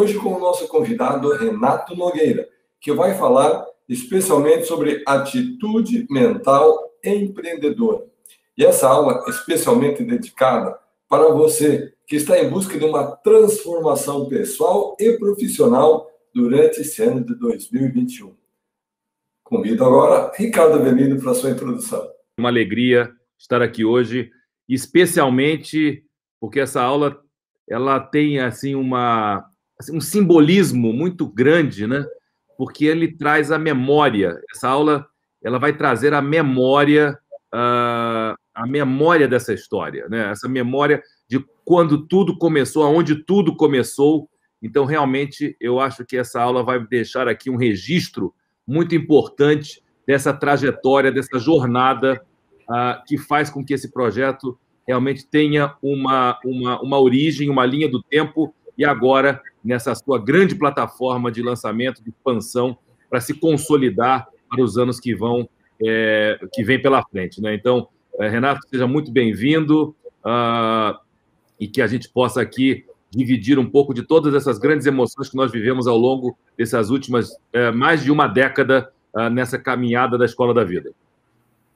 hoje com o nosso convidado Renato Nogueira, que vai falar especialmente sobre atitude mental empreendedora. E essa aula é especialmente dedicada para você que está em busca de uma transformação pessoal e profissional durante esse ano de 2021. Convido agora Ricardo Avelino para a sua introdução. Uma alegria estar aqui hoje, especialmente porque essa aula ela tem assim um simbolismo muito grande, né? Porque ele traz a memória. Essa aula ela vai trazer a memória dessa história, né? Essa memória de quando tudo começou, aonde tudo começou. Então, realmente, eu acho que essa aula vai deixar aqui um registro muito importante dessa trajetória, dessa jornada que faz com que esse projeto realmente tenha uma origem, uma linha do tempo, e agora, nessa sua grande plataforma de lançamento, de expansão, para se consolidar para os anos que vem pela frente, né? Então, Renato, seja muito bem-vindo, e que a gente possa aqui dividir um pouco de todas essas grandes emoções que nós vivemos ao longo dessas últimas mais de uma década nessa caminhada da Escola da Vida.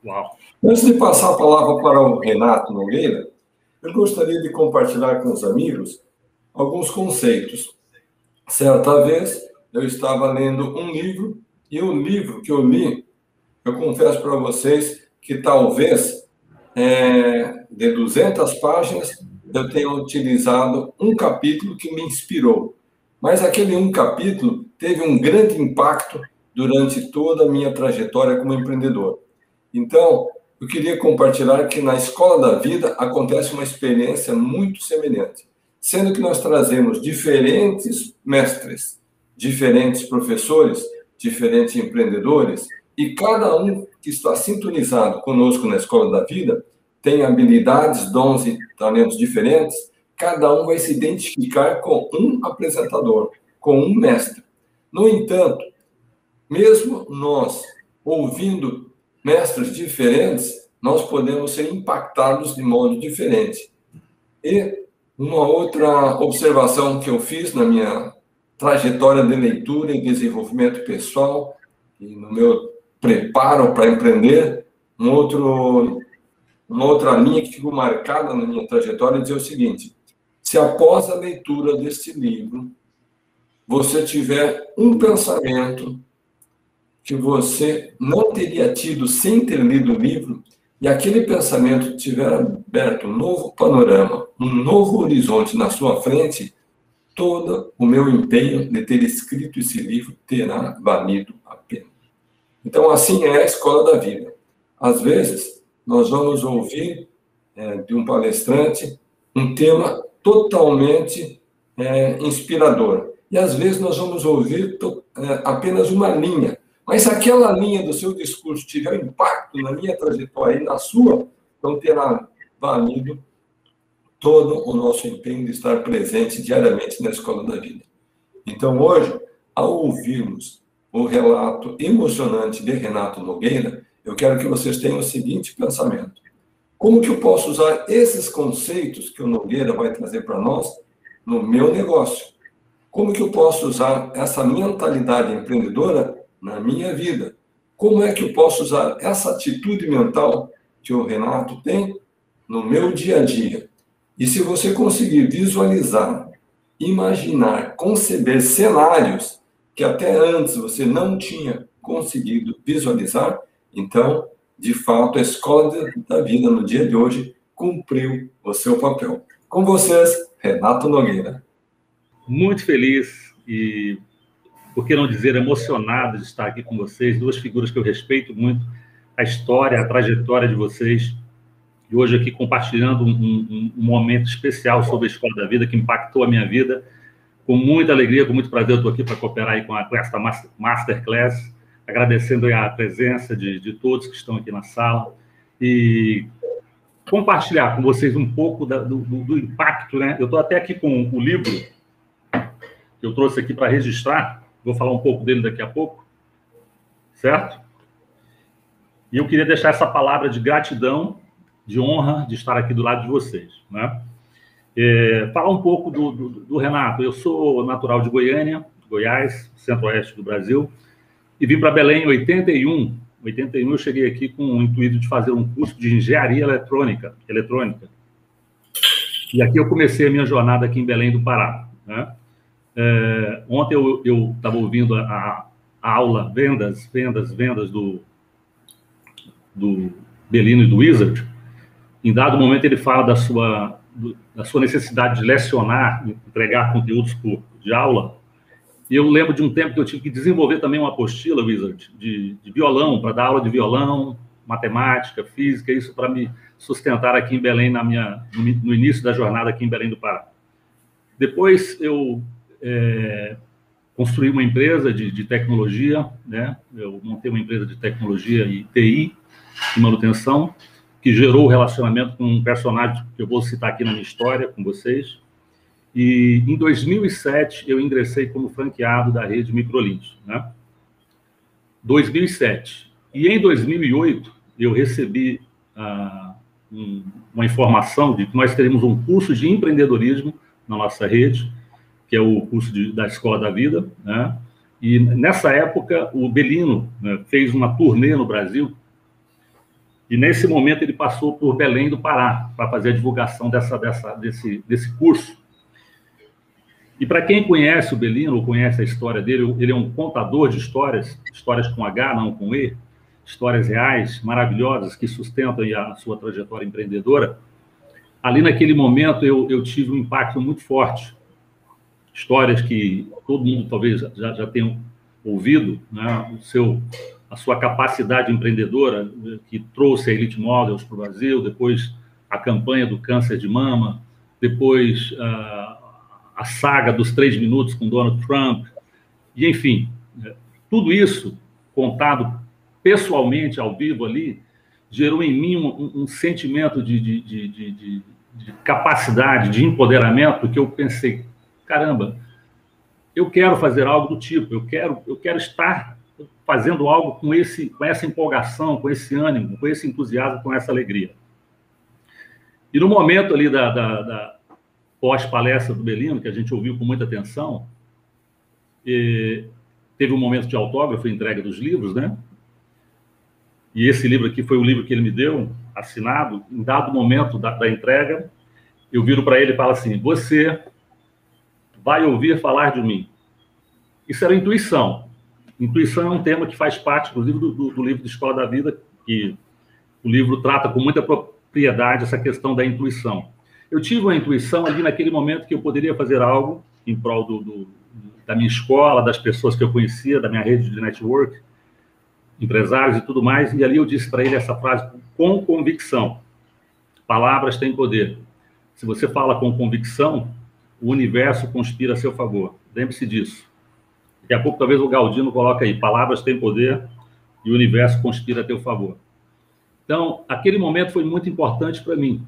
Uau! Antes de passar a palavra para o Renato Nogueira, eu gostaria de compartilhar com os amigos alguns conceitos. Certa vez, eu estava lendo um livro, e o livro que eu li, eu confesso para vocês que talvez de 200 páginas eu tenha utilizado um capítulo que me inspirou. Mas aquele um capítulo teve um grande impacto durante toda a minha trajetória como empreendedor. Então, eu queria compartilhar que na Escola da Vida acontece uma experiência muito semelhante, sendo que nós trazemos diferentes mestres, diferentes professores, diferentes empreendedores, e cada um que está sintonizado conosco na Escola da Vida tem habilidades, dons e talentos diferentes. Cada um vai se identificar com um apresentador, com um mestre. No entanto, mesmo nós ouvindo mestres diferentes, nós podemos ser impactados de modo diferente. E uma outra observação que eu fiz na minha trajetória de leitura e desenvolvimento pessoal, e no meu preparo para empreender, uma outra linha que ficou marcada na minha trajetória é dizer o seguinte: se após a leitura desse livro, você tiver um pensamento que você não teria tido sem ter lido o livro, e aquele pensamento tiver aberto um novo panorama, um novo horizonte na sua frente, todo o meu empenho de ter escrito esse livro terá valido a pena. Então, assim é a Escola da Vida. Às vezes, nós vamos ouvir de um palestrante um tema totalmente inspirador. E, às vezes, nós vamos ouvir apenas uma linha. Mas se aquela linha do seu discurso tiver impacto na minha trajetória e na sua, então terá valido todo o nosso empenho de estar presente diariamente na Escola da Vida. Então, hoje, ao ouvirmos o relato emocionante de Renato Nogueira, eu quero que vocês tenham o seguinte pensamento: como que eu posso usar esses conceitos que o Nogueira vai trazer para nós no meu negócio? Como que eu posso usar essa mentalidade empreendedora na minha vida? Como é que eu posso usar essa atitude mental que o Renato tem no meu dia a dia? E se você conseguir visualizar, imaginar, conceber cenários que até antes você não tinha conseguido visualizar, então, de fato, a Escola da Vida no dia de hoje cumpriu o seu papel. Com vocês, Renato Nogueira. Muito feliz e, por que não dizer, emocionado de estar aqui com vocês, duas figuras que eu respeito muito, a história, a trajetória de vocês, e hoje aqui compartilhando um momento especial sobre a Escola da Vida que impactou a minha vida. Com muita alegria, com muito prazer, eu estou aqui para cooperar aí com esta Masterclass, agradecendo a presença de todos que estão aqui na sala e compartilhar com vocês um pouco do impacto, né? Eu estou até aqui com o livro que eu trouxe aqui para registrar, vou falar um pouco dele daqui a pouco, certo? E eu queria deixar essa palavra de gratidão, de honra de estar aqui do lado de vocês, né? Falar um pouco do Renato. Eu sou natural de Goiânia, Goiás, centro-oeste do Brasil, e vim para Belém em 81. Em 81 eu cheguei aqui com o intuito de fazer um curso de engenharia eletrônica. E aqui eu comecei a minha jornada aqui em Belém do Pará, né? Ontem eu estava ouvindo a aula vendas do Belino e do Wizard. Em dado momento ele fala da sua necessidade de lecionar, entregar conteúdos de aula. E eu lembro de um tempo que eu tive que desenvolver também uma apostila, Wizard, de violão, para dar aula de violão, matemática, física, isso para me sustentar aqui em Belém, no início da jornada aqui em Belém do Pará. Depois eu construí uma empresa de tecnologia, né? Eu montei uma empresa de tecnologia e TI, de manutenção, que gerou o relacionamento com um personagem que eu vou citar aqui na minha história com vocês. E em 2007 eu ingressei como franqueado da rede Microlint, né? 2007. E em 2008 eu recebi uma informação de que nós teremos um curso de empreendedorismo na nossa rede, que é o curso da Escola da Vida, né? E nessa época o Belino, né, fez uma turnê no Brasil. E nesse momento ele passou por Belém do Pará para fazer a divulgação desse curso. E para quem conhece o Belino, ou conhece a história dele, ele é um contador de histórias com H, não com E, histórias reais, maravilhosas, que sustentam a sua trajetória empreendedora. Ali naquele momento eu tive um impacto muito forte. Histórias que todo mundo talvez já tenha ouvido, né? A sua capacidade empreendedora, que trouxe a Elite Models para o Brasil, depois a campanha do câncer de mama, depois a saga dos 3 minutos com Donald Trump, e enfim, tudo isso contado pessoalmente, ao vivo ali, gerou em mim um sentimento de capacidade, de empoderamento, que eu pensei, caramba, eu quero fazer algo do tipo, eu quero estar fazendo algo com essa empolgação, com esse ânimo, com esse entusiasmo, com essa alegria. E no momento ali da pós-palestra do Belino, que a gente ouviu com muita atenção, teve um momento de autógrafo e entrega dos livros, né? E esse livro aqui foi o livro que ele me deu, assinado. Em dado momento da entrega, eu viro para ele e falo assim, você vai ouvir falar de mim. Isso era intuição. Intuição é um tema que faz parte, inclusive, do livro de Escola da Vida, que o livro trata com muita propriedade essa questão da intuição. Eu tive uma intuição ali naquele momento que eu poderia fazer algo em prol da minha escola, das pessoas que eu conhecia, da minha rede de network, empresários e tudo mais, e ali eu disse para ele essa frase com convicção. Palavras têm poder. Se você fala com convicção, o universo conspira a seu favor. Lembre-se disso. Daqui a pouco, talvez o Galdino coloque aí, palavras têm poder e o universo conspira a teu favor. Então, aquele momento foi muito importante para mim.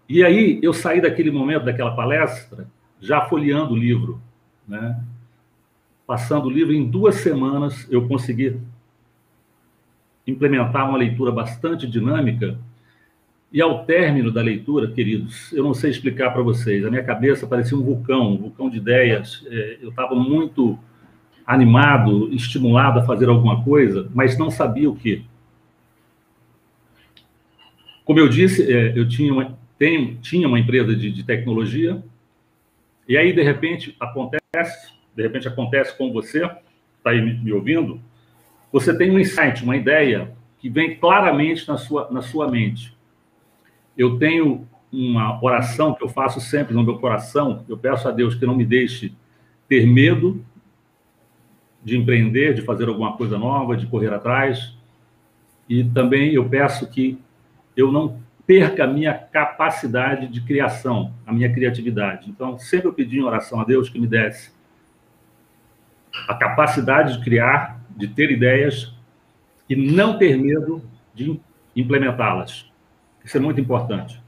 E aí, eu saí daquele momento, daquela palestra, já folheando o livro, né? Passando o livro, em 2 semanas, eu consegui implementar uma leitura bastante dinâmica. E ao término da leitura, queridos, eu não sei explicar para vocês, a minha cabeça parecia um vulcão de ideias. Eu estava muito animado, estimulado a fazer alguma coisa, mas não sabia o quê. Como eu disse, eu tinha uma empresa de tecnologia, e aí, de repente acontece com você, está aí me ouvindo, você tem um insight, uma ideia que vem claramente na sua mente. Eu tenho uma oração que eu faço sempre no meu coração, eu peço a Deus que não me deixe ter medo de empreender, de fazer alguma coisa nova, de correr atrás, e também eu peço que eu não perca a minha capacidade de criação, a minha criatividade. Então, sempre eu pedi em oração a Deus que me desse a capacidade de criar, de ter ideias e não ter medo de implementá-las. Isso é muito importante.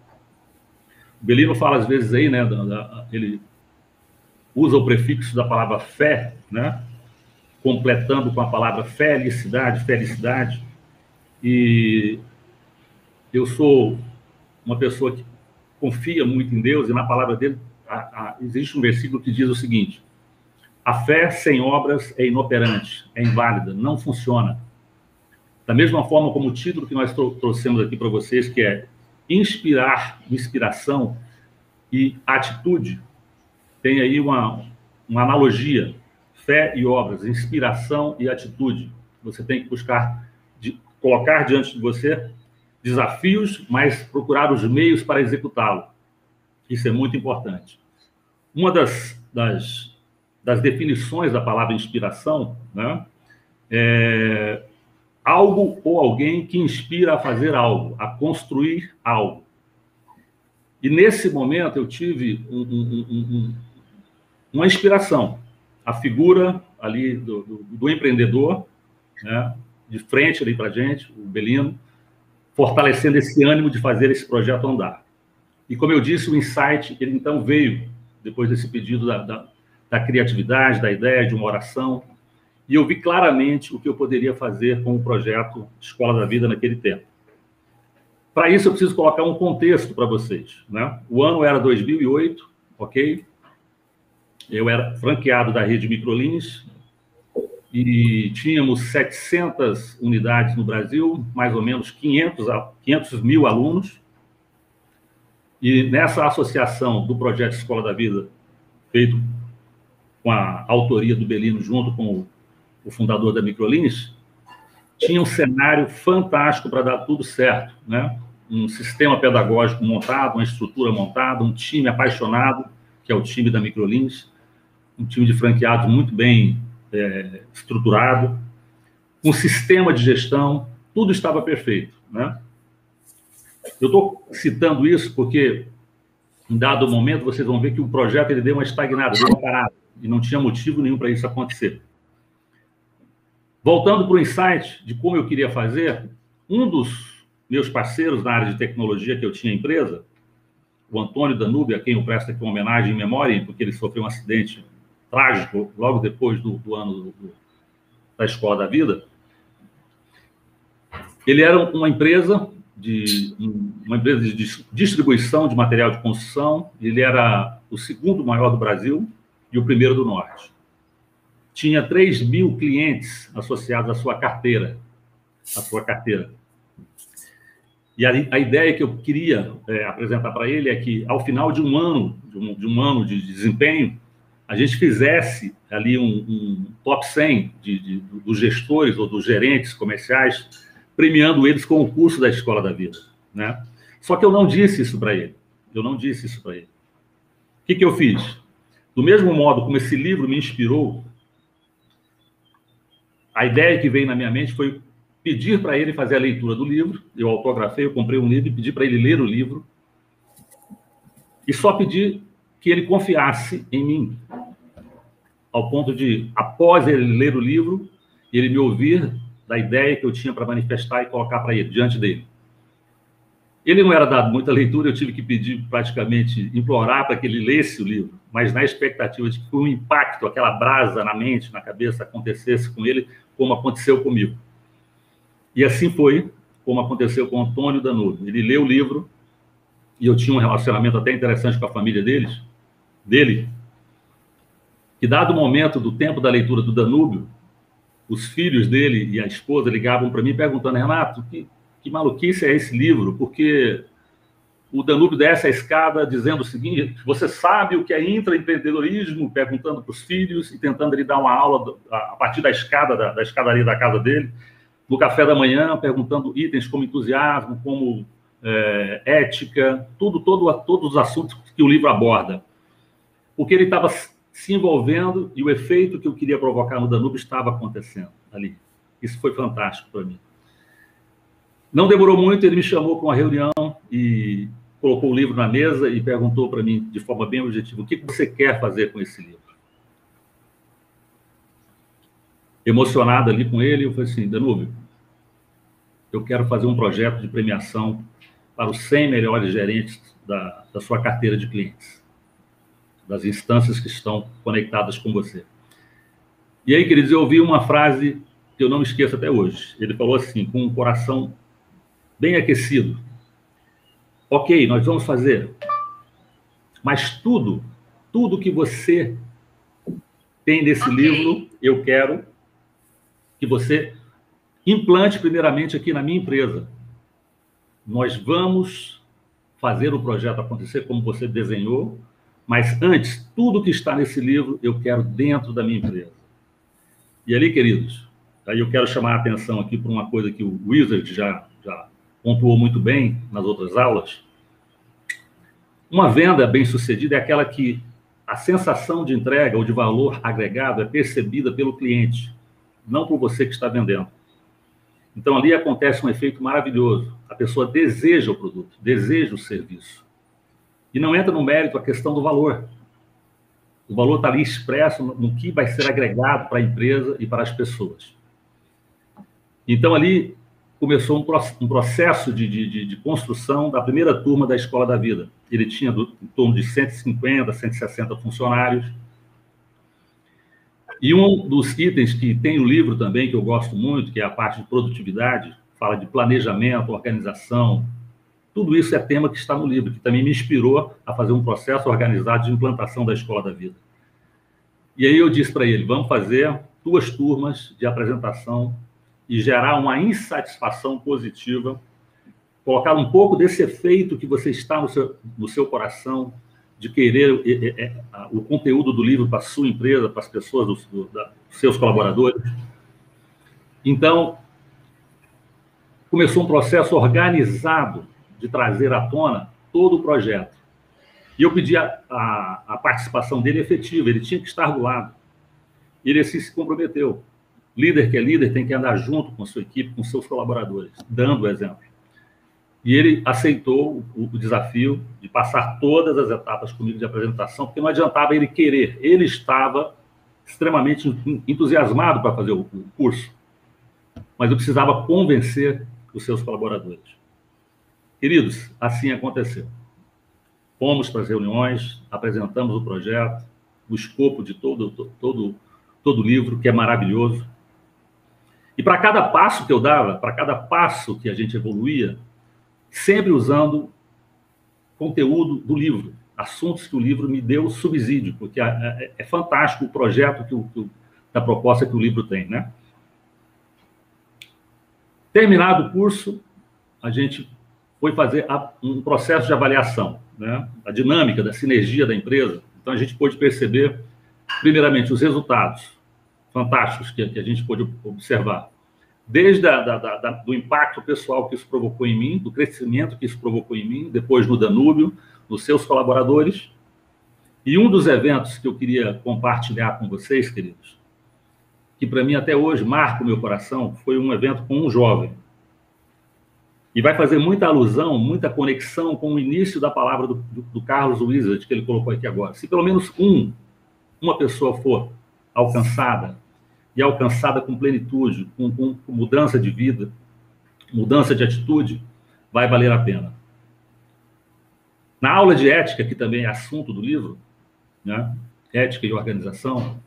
O Belino fala às vezes aí, né, ele usa o prefixo da palavra fé, né, completando com a palavra felicidade. E eu sou uma pessoa que confia muito em Deus, e na palavra dele existe um versículo que diz o seguinte: a fé sem obras é inoperante, é inválida, não funciona. Da mesma forma como o título que nós trouxemos aqui para vocês, que é inspiração e atitude, tem aí uma analogia, fé e obras, inspiração e atitude. Você tem que buscar colocar diante de você desafios, mas procurar os meios para executá-lo. Isso é muito importante. Uma das definições da palavra inspiração, né, é algo ou alguém que inspira a fazer algo, a construir algo. E nesse momento eu tive uma inspiração. A figura ali do empreendedor, né, de frente ali para a gente, o Belino, fortalecendo esse ânimo de fazer esse projeto andar. E como eu disse, o insight, ele então veio, depois desse pedido da criatividade, da ideia, de uma oração, e eu vi claramente o que eu poderia fazer com o projeto Escola da Vida naquele tempo. Para isso, eu preciso colocar um contexto para vocês, né? O ano era 2008, ok? Eu era franqueado da rede Microlins e tínhamos 700 unidades no Brasil, mais ou menos 500 mil alunos. E nessa associação do projeto Escola da Vida, feito com a autoria do Belino junto com o fundador da Microlins, tinha um cenário fantástico para dar tudo certo, né? Um sistema pedagógico montado, uma estrutura montada, um time apaixonado, que é o time da Microlins, um time de franqueados muito bem estruturado, um sistema de gestão, tudo estava perfeito, né? Eu estou citando isso porque, em dado momento, vocês vão ver que o projeto ele deu uma estagnada, deu uma parada, e não tinha motivo nenhum para isso acontecer. Voltando para o insight de como eu queria fazer, um dos meus parceiros na área de tecnologia que eu tinha empresa, o Antônio Danúbio, a quem eu presto aqui uma homenagem em memória, porque ele sofreu um acidente trágico logo depois do ano da Escola da Vida. Ele era uma empresa de distribuição de material de construção, ele era o segundo maior do Brasil e o primeiro do Norte. Tinha 3.000 clientes associados à sua carteira. E a ideia que eu queria apresentar para ele é que, ao final de um ano de desempenho, a gente fizesse ali um top 100 dos gestores ou dos gerentes comerciais, premiando eles com o curso da Escola da Vida, né? Só que eu não disse isso para ele. O que eu fiz? Do mesmo modo como esse livro me inspirou, a ideia que veio na minha mente foi pedir para ele fazer a leitura do livro. Eu autografei, eu comprei um livro e pedi para ele ler o livro. E só pedir que ele confiasse em mim, ao ponto de, após ele ler o livro, ele me ouvir da ideia que eu tinha para manifestar e colocar para ele, diante dele. Ele não era dado muita leitura, eu tive que pedir, praticamente, implorar para que ele lesse o livro, mas na expectativa de que um impacto, aquela brasa na mente, na cabeça, acontecesse com ele, como aconteceu comigo. E assim foi como aconteceu com o Antônio Danúbio. Ele leu o livro, e eu tinha um relacionamento até interessante com a família dele, que, dado o momento do tempo da leitura do Danúbio, os filhos dele e a esposa ligavam para mim perguntando: Renato, que maluquice é esse livro? Porque o Danúbio desce a escada dizendo o seguinte: você sabe o que é intraempreendedorismo? Perguntando para os filhos e tentando lhe dar uma aula a partir da escada, da escadaria da casa dele. No café da manhã, perguntando itens como entusiasmo, como ética, todos os assuntos que o livro aborda. Porque ele estava se envolvendo e o efeito que eu queria provocar no Danúbio estava acontecendo ali. Isso foi fantástico para mim. Não demorou muito, ele me chamou para uma reunião e colocou o livro na mesa e perguntou para mim, de forma bem objetiva: o que você quer fazer com esse livro? Emocionado ali com ele, eu falei assim: Danúbio, eu quero fazer um projeto de premiação para os 100 melhores gerentes da sua carteira de clientes, das instâncias que estão conectadas com você. E aí, queridos, eu ouvi uma frase que eu não me esqueço até hoje. Ele falou assim, com um coração bem aquecido: ok, nós vamos fazer, Mas tudo que você tem nesse livro, eu quero que você implante primeiramente aqui na minha empresa. Nós vamos fazer o projeto acontecer como você desenhou, mas antes, tudo que está nesse livro, eu quero dentro da minha empresa. E ali, queridos, aí eu quero chamar a atenção aqui para uma coisa que o Wizard já pontuou muito bem nas outras aulas. Uma venda bem-sucedida é aquela que a sensação de entrega ou de valor agregado é percebida pelo cliente, não por você que está vendendo. Então, ali acontece um efeito maravilhoso. A pessoa deseja o produto, deseja o serviço. E não entra no mérito a questão do valor. O valor está ali expresso no que vai ser agregado para a empresa e para as pessoas. Então, ali começou um processo de construção da primeira turma da Escola da Vida. Ele tinha em torno de 150, 160 funcionários. E um dos itens que tem no livro também, que eu gosto muito, que é a parte de produtividade, fala de planejamento, organização. Tudo isso é tema que está no livro, que também me inspirou a fazer um processo organizado de implantação da Escola da Vida. E aí eu disse para ele, vamos fazer 2 turmas de apresentação e gerar uma insatisfação positiva, colocar um pouco desse efeito que você está no seu coração, de querer o conteúdo do livro para a sua empresa, para as pessoas, dos seus colaboradores. Então, começou um processo organizado de trazer à tona todo o projeto. E eu pedi a participação dele efetiva, ele tinha que estar do lado. E ele assim se comprometeu. Líder que é líder tem que andar junto com a sua equipe, com seus colaboradores, dando o exemplo. E ele aceitou o desafio de passar todas as etapas comigo de apresentação, porque não adiantava ele querer. Ele estava extremamente entusiasmado para fazer o curso, mas eu precisava convencer os seus colaboradores. Queridos, assim aconteceu. Fomos para as reuniões, apresentamos o projeto, o escopo de todo o livro, que é maravilhoso. E para cada passo que eu dava, para cada passo que a gente evoluía, sempre usando conteúdo do livro, assuntos que o livro me deu subsídio, porque é fantástico o projeto da proposta que o livro tem, né? Terminado o curso, a gente foi fazer um processo de avaliação, né? A dinâmica da sinergia da empresa. Então, a gente pôde perceber, primeiramente, os resultados fantásticos que a gente pôde observar. Desde do impacto pessoal que isso provocou em mim, do crescimento que isso provocou em mim, depois no Danúbio, nos seus colaboradores. E um dos eventos que eu queria compartilhar com vocês, queridos, que para mim até hoje marca o meu coração, foi um evento com um jovem. E vai fazer muita alusão, muita conexão com o início da palavra do Carlos Wizard, que ele colocou aqui agora. Se pelo menos uma pessoa for alcançada, e alcançada com plenitude, com mudança de vida, mudança de atitude, vai valer a pena. Na aula de ética, que também é assunto do livro, né? Ética e organização,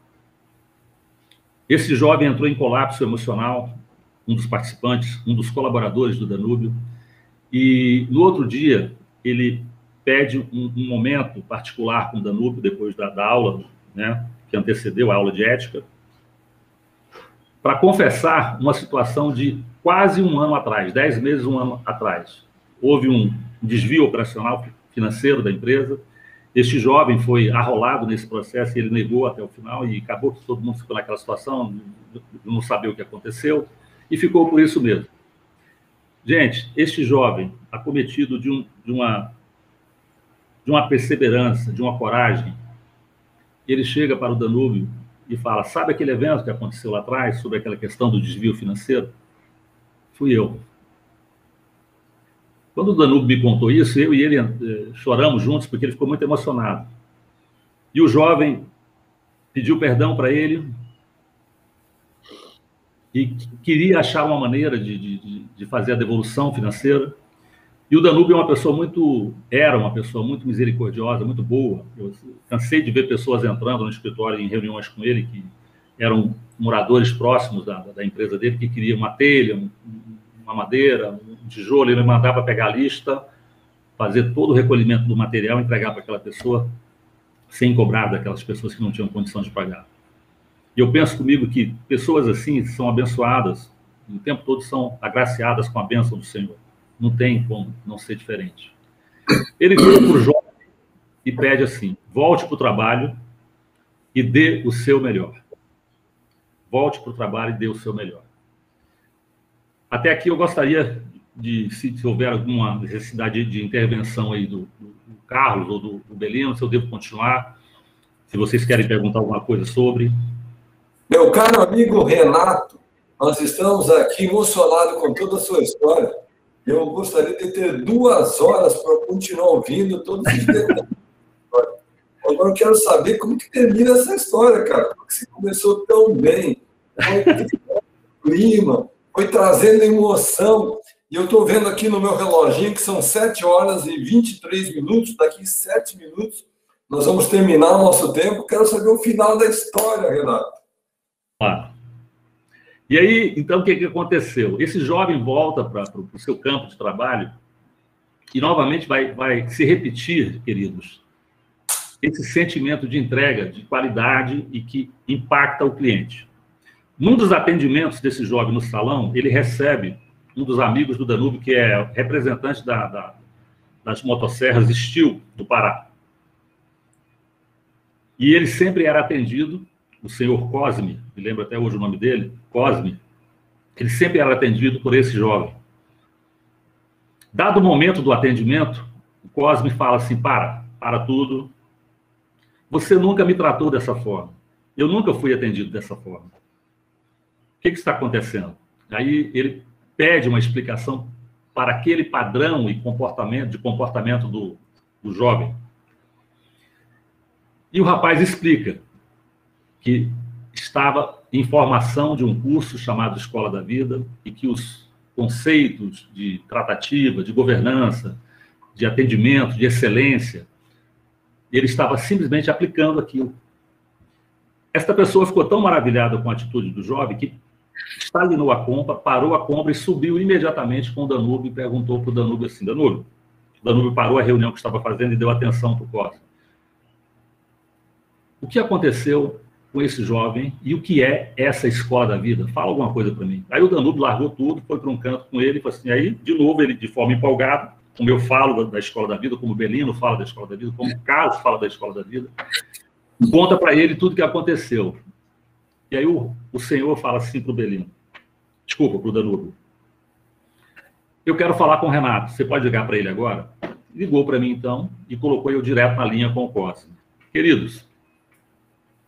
esse jovem entrou em colapso emocional, um dos participantes, um dos colaboradores do Danúbio, e no outro dia ele pede um momento particular com o Danúbio, depois da aula, né, que antecedeu a aula de ética, para confessar uma situação de quase um ano atrás, 10 meses, um ano atrás. Houve um desvio operacional financeiro da empresa, este jovem foi arrolado nesse processo e ele negou até o final e acabou que todo mundo ficou naquela situação, não sabia o que aconteceu, e ficou por isso mesmo. Gente, este jovem, acometido de uma perseverança, de uma coragem, ele chega para o Danúbio e fala, sabe aquele evento que aconteceu lá atrás, sobre aquela questão do desvio financeiro? Fui eu. Quando o Danúbio me contou isso, eu e ele choramos juntos, porque ele ficou muito emocionado. E o jovem pediu perdão para ele e queria achar uma maneira de fazer a devolução financeira. E o Danúbio era uma pessoa muito misericordiosa, muito boa. Eu cansei de ver pessoas entrando no escritório em reuniões com ele, que eram moradores próximos da empresa dele, que queriam uma telha, uma madeira, um tijolo, ele mandava pegar a lista. fazer todo o recolhimento do material, entregar para aquela pessoa, sem cobrar daquelas pessoas que não tinham condição de pagar. E eu penso comigo que pessoas assim são abençoadas, o tempo todo são agraciadas com a bênção do Senhor. Não tem como não ser diferente. Ele vira para o jovem e pede assim: volte para o trabalho e dê o seu melhor. Volte para o trabalho e dê o seu melhor. Até aqui eu gostaria de, se houver alguma necessidade de intervenção aí do Carlos ou do Belino, se eu devo continuar, se vocês querem perguntar alguma coisa sobre. Meu caro amigo Renato, nós estamos aqui emocionados com toda a sua história. Eu gostaria de ter 2 horas para continuar ouvindo todos os detalhes. Agora eu quero saber como que termina essa história, cara. Porque você começou tão bem, foi clima, foi trazendo emoção. E eu estou vendo aqui no meu reloginho que são 7 horas e 23 minutos. Daqui 7 minutos nós vamos terminar o nosso tempo. Quero saber o final da história, Renato. E aí, então, o que aconteceu? Esse jovem volta para o seu campo de trabalho e, novamente, vai se repetir, queridos, esse sentimento de entrega, de qualidade e que impacta o cliente. Num dos atendimentos desse jovem no salão, ele recebe um dos amigos do Danúbio, que é representante das motosserras Steel do Pará. E ele sempre era atendido, o senhor Cosme, me lembro até hoje o nome dele, Cosme, ele sempre era atendido por esse jovem. Dado o momento do atendimento, o Cosme fala assim: para tudo, você nunca me tratou dessa forma, eu nunca fui atendido dessa forma. O que está acontecendo? Aí ele pede uma explicação para aquele padrão e comportamento do jovem. E o rapaz explica que estava em formação de um curso chamado Escola da Vida e que os conceitos de tratativa, de governança, de atendimento, de excelência, ele estava simplesmente aplicando aquilo. Esta pessoa ficou tão maravilhada com a atitude do jovem que estagnou a compra, parou a compra e subiu imediatamente com o Danúbio e perguntou para o Danúbio assim: Danúbio, o Danúbio parou a reunião que estava fazendo e deu atenção para o Costa. O que aconteceu com esse jovem e o que é essa escola da vida? Fala alguma coisa para mim. Aí o Danúbio largou tudo, foi para um canto com ele, assim, aí, de novo, ele de forma empolgada, como eu falo da escola da vida, como o Belino fala da escola da vida, como o Carlos fala da escola da vida, conta para ele tudo o que aconteceu. E aí o senhor fala assim para o Belino, desculpa, para o Danúbio: eu quero falar com o Renato, você pode ligar para ele agora? Ligou para mim, então, e colocou eu direto na linha com o Cosme. Queridos,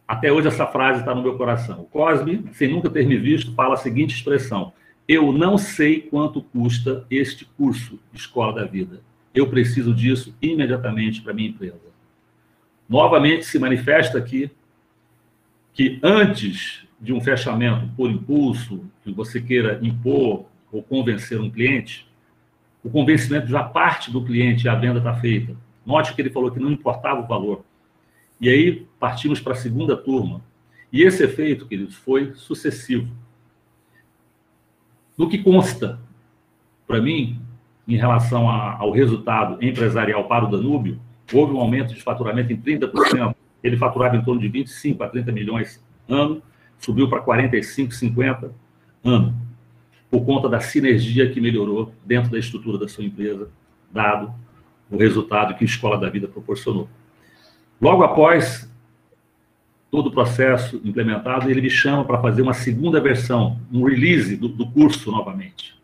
até hoje essa frase está no meu coração. O Cosme, sem nunca ter me visto, fala a seguinte expressão: eu não sei quanto custa este curso de Escola da Vida. Eu preciso disso imediatamente para a minha empresa. Novamente se manifesta aqui que antes de um fechamento por impulso, que você queira impor ou convencer um cliente, o convencimento já parte do cliente e a venda está feita. Note que ele falou que não importava o valor. E aí partimos para a segunda turma. E esse efeito, queridos, foi sucessivo. No que consta, para mim, em relação ao resultado empresarial para o Danúbio, houve um aumento de faturamento em 30%. Ele faturava em torno de 25 a 30 milhões ano, subiu para 45, 50 ano, por conta da sinergia que melhorou dentro da estrutura da sua empresa, dado o resultado que a Escola da Vida proporcionou. Logo após todo o processo implementado, ele me chama para fazer uma segunda versão, um release do curso novamente.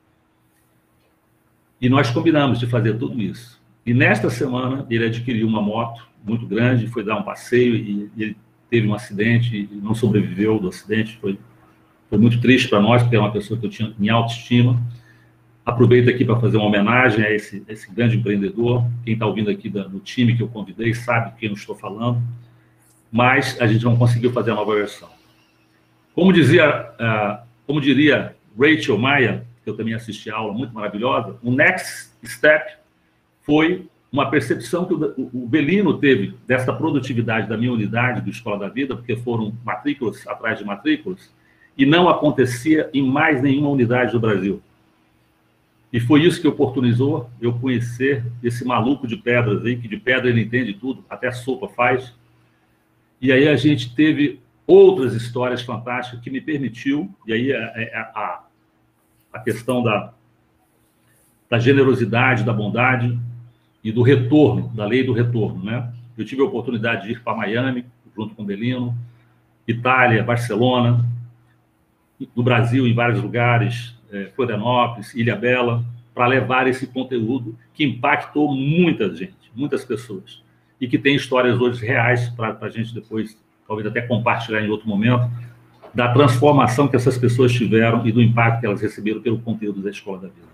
E nós combinamos de fazer tudo isso. E nesta semana, ele adquiriu uma moto muito grande, foi dar um passeio e ele teve um acidente e não sobreviveu do acidente. Foi muito triste para nós, porque é uma pessoa que eu tinha em autoestima. Aproveito aqui para fazer uma homenagem a esse grande empreendedor. Quem está ouvindo aqui do time que eu convidei sabe de quem eu estou falando. Mas a gente não conseguiu fazer a nova versão. Como diria Rachel Maia, que eu também assisti a aula muito maravilhosa, o next step foi uma percepção que o Belino teve dessa produtividade da minha unidade do Escola da Vida, porque foram matrículas atrás de matrículas, e não acontecia em mais nenhuma unidade do Brasil. E foi isso que oportunizou eu conhecer esse maluco de pedras aí, que de pedra ele entende tudo, até sopa faz. E aí a gente teve outras histórias fantásticas que me permitiu, e aí a questão da generosidade, da bondade e do retorno, da lei do retorno, né? Eu tive a oportunidade de ir para Miami, junto com o Belino, Itália, Barcelona, no Brasil, em vários lugares, Florianópolis, Ilhabela, para levar esse conteúdo que impactou muita gente, muitas pessoas, e que tem histórias hoje reais para a gente depois, talvez até compartilhar em outro momento, da transformação que essas pessoas tiveram e do impacto que elas receberam pelo conteúdo da Escola da Vida.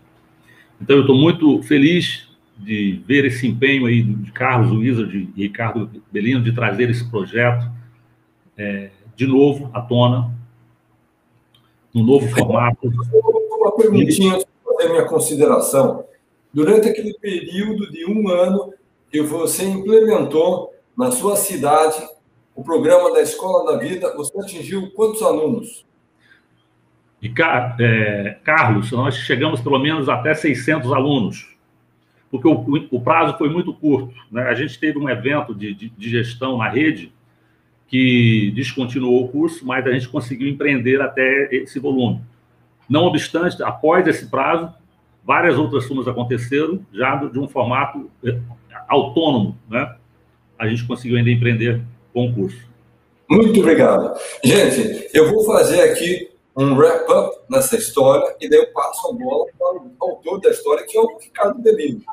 Então, eu estou muito feliz de ver esse empenho aí de Carlos Wizard e Ricardo Belino de trazer esse projeto de novo à tona, num novo formato. Uma perguntinha para fazer minha consideração. Durante aquele período de 1 ano que você implementou na sua cidade o programa da Escola da Vida, você atingiu quantos alunos? E, Carlos, nós chegamos pelo menos até 600 alunos, porque o prazo foi muito curto, né? A gente teve um evento de gestão na rede que descontinuou o curso, mas a gente conseguiu empreender até esse volume. Não obstante, após esse prazo, várias outras turmas aconteceram, já de um formato autônomo, né? A gente conseguiu ainda empreender com o curso. Muito obrigado. Gente, eu vou fazer aqui um wrap-up nessa história e daí eu passo a bola para o autor da história, que é o Ricardo Belino.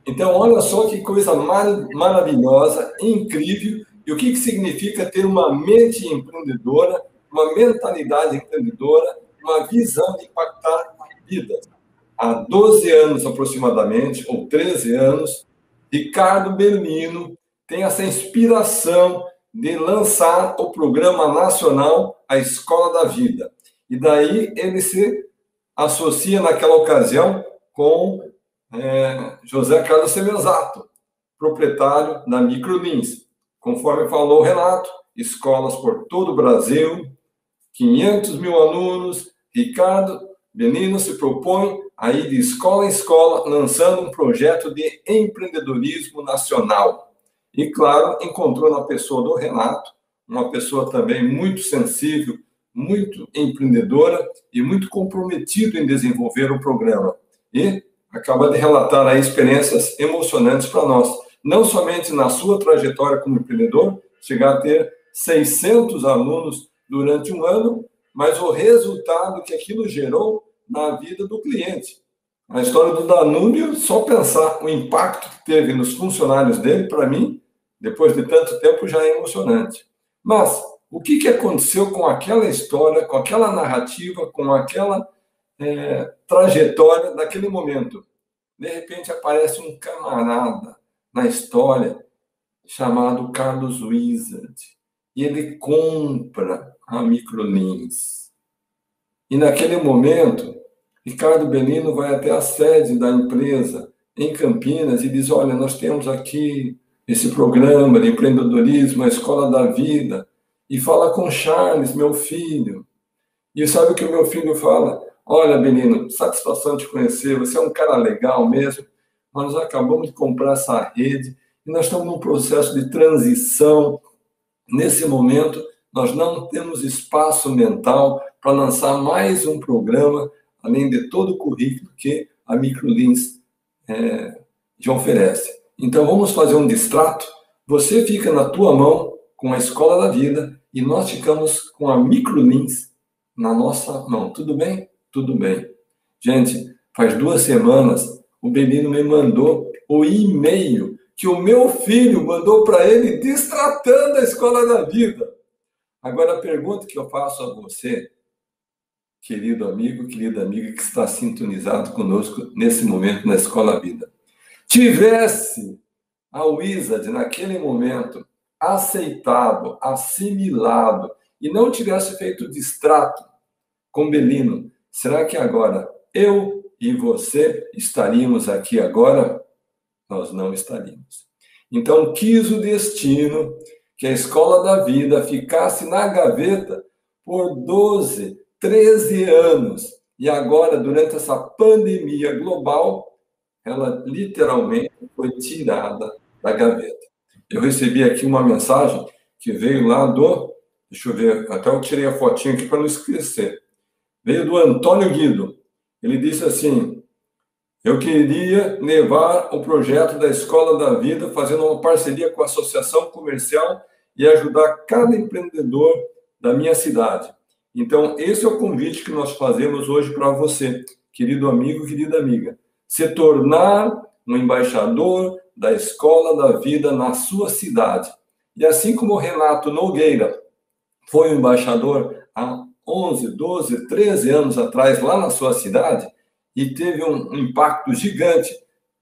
Então, olha só que coisa maravilhosa, incrível, e o que significa ter uma mente empreendedora, uma mentalidade empreendedora, uma visão de impactar vidas. Há 12 anos aproximadamente, ou 13 anos, Ricardo Belino tem essa inspiração de lançar o Programa Nacional A Escola da Vida. E daí ele se associa naquela ocasião com José Carlos Semenzato, proprietário da Microlins. Conforme falou o Renato, escolas por todo o Brasil, 500 mil alunos. Ricardo Belino se propõe a ir de escola em escola, lançando um projeto de empreendedorismo nacional. E, claro, encontrou na pessoa do Renato, uma pessoa também muito sensível, muito empreendedora e muito comprometido em desenvolver o programa. E acaba de relatar aí experiências emocionantes para nós. Não somente na sua trajetória como empreendedor, chegar a ter 600 alunos durante 1 ano, mas o resultado que aquilo gerou na vida do cliente. A história do Danúbio, só pensar o impacto que teve nos funcionários dele, para mim, depois de tanto tempo, já é emocionante. Mas o que aconteceu com aquela história, com aquela narrativa, com aquela trajetória daquele momento? De repente aparece um camarada na história chamado Carlos Wizard e ele compra a Microlins. E naquele momento, Ricardo Belino vai até a sede da empresa em Campinas e diz: olha, nós temos aqui esse programa de empreendedorismo, a Escola da Vida, e fala com Charles, meu filho. E sabe o que o meu filho fala? Olha, Belino, satisfação de te conhecer, você é um cara legal mesmo, mas nós acabamos de comprar essa rede e nós estamos num processo de transição. Nesse momento, nós não temos espaço mental para lançar mais um programa, além de todo o currículo que a Microlins já oferece. Então, vamos fazer um distrato. Você fica na tua mão com a Escola da Vida e nós ficamos com a Microlins na nossa mão. Tudo bem? Tudo bem. Gente, faz 2 semanas, o Belino me mandou o e-mail que o meu filho mandou para ele, distratando a Escola da Vida. Agora, a pergunta que eu faço a você, querido amigo, querida amiga, que está sintonizado conosco nesse momento na Escola da Vida. Tivesse a Wizard, naquele momento, aceitado, assimilado, e não tivesse feito distrato com Belino, será que agora eu e você estaríamos aqui agora? Nós não estaríamos. Então, quis o destino que a Escola da Vida ficasse na gaveta por 12, 13 anos. e agora, durante essa pandemia global, ela literalmente foi tirada da gaveta. Eu recebi aqui uma mensagem que veio lá do... Deixa eu ver, até eu tirei a fotinha aqui para não esquecer. Veio do Antônio Guido. Ele disse assim: eu queria levar o projeto da Escola da Vida, fazendo uma parceria com a Associação Comercial e ajudar cada empreendedor da minha cidade. Então, esse é o convite que nós fazemos hoje para você, querido amigo, querida amiga. Se tornar um embaixador da Escola da Vida na sua cidade. E assim como o Renato Nogueira foi um embaixador há 11, 12, 13 anos atrás, lá na sua cidade, e teve um impacto gigante